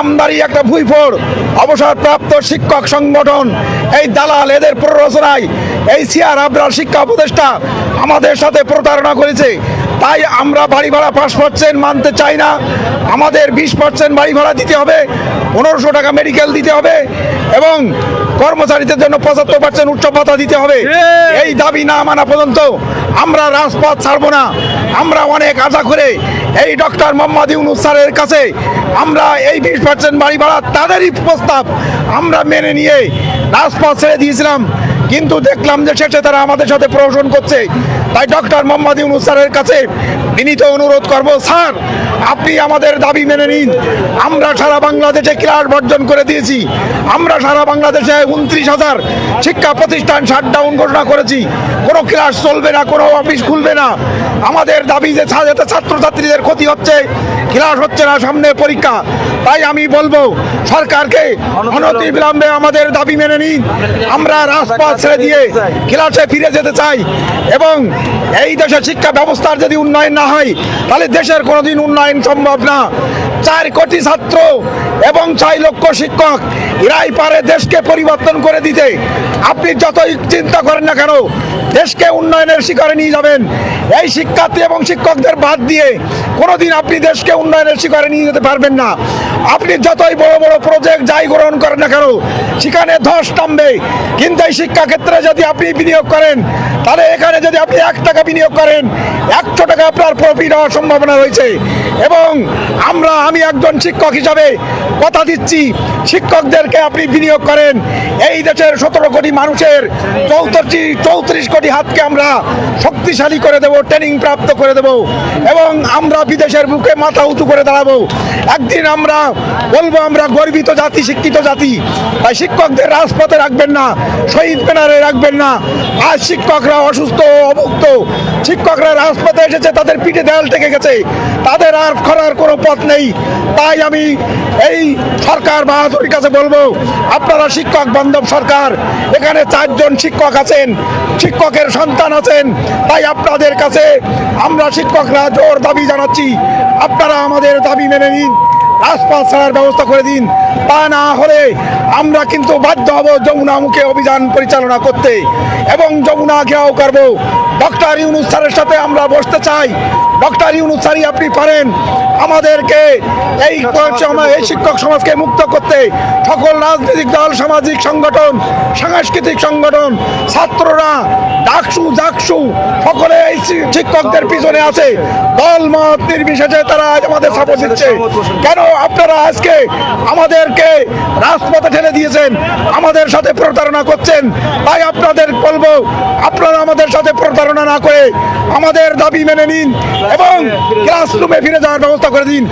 নামদারি একটা ভুইফোড় অবসরপ্রাপ্ত শিক্ষক সংগঠন, এই দালাল, এদের প্ররোচনায় এই সিআর আবরার শিক্ষা উপদেষ্টা আমাদের সাথে প্রতারণা করেছে। তাই আমরা বাড়ি ভাড়া 5% মানতে চাই না। আমাদের 20% বাড়ি ভাড়া দিতে হবে, 1500 টাকা মেডিকেল দিতে হবে এবং কর্মচারীদের জন্য 75% উচ্চ ভাতা দিতে হবে। এই দাবি না মানা পর্যন্ত আমরা রাজপথ ছাড়বো না। আমরা অনেক আশা করে এই ডক্টর মোহাম্মদ ইউনূস স্যারের কাছে আমরা এই 20% বাড়ি ভাড়া তাদেরই প্রস্তাব আমরা মেনে নিয়ে রাজপথ ছেড়ে দিয়েছিলাম, কিন্তু দেখলাম যে শেষে তারা আমাদের সাথে প্রহসন করছে। তাই ডক্টর মোহাম্মদ ইউনূস স্যারের কাছে বিনীত অনুরোধ করব, স্যার আপনি আমাদের দাবি মেনে নিন। আমরা সারা বাংলাদেশে ক্লাস বর্জন করে দিয়েছি। আমরা সারা বাংলাদেশে 29,000 শিক্ষা প্রতিষ্ঠান শাটডাউন ঘোষণা করেছি। কোনো ক্লাস চলবে না, কোনো অফিস খুলবে না। আমাদের দাবি যে যাতে ছাত্রছাত্রীদের ক্ষতি হচ্ছে, ক্লাস হচ্ছে না, সামনে পরীক্ষা। তাই আমি বলবো সরকারকে অনতিবিলম্বে আমাদের দাবি মেনে নিন। আমরা রাজপথ ছেড়ে দিয়ে ক্লাসে ফিরে যেতে চাই এবং এই দেশের শিক্ষা ব্যবস্থার যদি উন্নয়ন না হয় তাহলে দেশের কোনোদিন উন্নয়ন সম্ভব না। 4 কোটি ছাত্র এবং 4 লক্ষ শিক্ষক, এরাই পারে দেশকে পরিবর্তন করে দিতে। আপনি যতই চিন্তা করেন না কেন, দেশকে উন্নয়নের শিখরে নিয়ে যাবেন। এই শিক্ষার্থী এবং শিক্ষকদের বাদ দিয়ে কোনোদিন আপনি দেশকে উন্নয়নের শিখরে নিয়ে যেতে পারবেন না। আপনি যতই বড় বড় প্রজেক্ট যাই গ্রহণ করেন না কেন, সেখানে ধস নামবে। কিন্তু এই শিক্ষাক্ষেত্রে যদি আপনি বিনিয়োগ করেন, তাহলে এখানে যদি আপনি 1 টাকা বিনিয়োগ করেন, 100 টাকা আপনার প্রফিট হওয়ার সম্ভাবনা রয়েছে। এবং আমি একজন শিক্ষক হিসাবে কথা দিচ্ছি, শিক্ষকদেরকে আপনি বিনিয়োগ করেন, এই দেশের 17 কোটি মানুষের 34 কোটি হাতকে আমরা শক্তিশালী করে দেব, ট্রেনিং প্রাপ্ত করে দেব এবং আমরা বিদেশের বুকে মাথা উঁচু করে দাঁড়াবো। একদিন আমরা বলবো আমরা গর্বিত জাতি, শিক্ষিত জাতি। তাই শিক্ষকদের রাজপথে রাখবেন না, শহীদ ব্যানারে রাখবেন না। আজ শিক্ষকরা অসুস্থ, অভুক্ত, শিক্ষকরা রাজপথে এসেছে, তাদের পিঠে দেয়াল ঠেকে গেছে, তাদের আর করার কোনো পথ নেই। তাই আমি এই সরকার বাহাদুরের কাছে বলবো, আপনারা শিক্ষক বান্ধব সরকার, এখানে 4 জন শিক্ষক আছেন, শিক্ষকের সন্তান আছেন। তাই আপনাদের কাছে আমরা শিক্ষকরা জোর দাবি জানাচ্ছি, আপনারা আমাদের দাবি মেনে নিন, রাজপথ ছাড়ার ব্যবস্থা করে দিন। তা না হলে আমরা কিন্তু বাধ্য হব যমুনামুখে অভিযান পরিচালনা করতে এবং যমুনা ঘেরাও করব। ডক্টর ইউনূস স্যারের সাথে আমরা বসতে চাই। ডক্টর ইউনূস স্যারই আপনি পারেন আমাদেরকে এই শিক্ষক সমাজকে মুক্ত করতে। সকল রাজনৈতিক দল, সামাজিক সংগঠন, সাংস্কৃতিক সংগঠন, ছাত্ররা, ডাকসু জাকসু সকলে এই শিক্ষকদের পিছনে আছে। দল মত নির্বিশেষে তারা আজ আমাদের সাপোর্ট দিচ্ছে। কেন আপনারা আজকে আমাদেরকে রাজপথে ঠেলে দিয়েছেন, আমাদের সাথে প্রতারণা করছেন? তাই আপনাদের বলবো, আপনারা আমাদের সাথে প্রতারণা না করে আমাদের দাবি মেনে নিন এবং ক্লাসরুমে ফিরে যাওয়ার ব্যবস্থা করে দিন।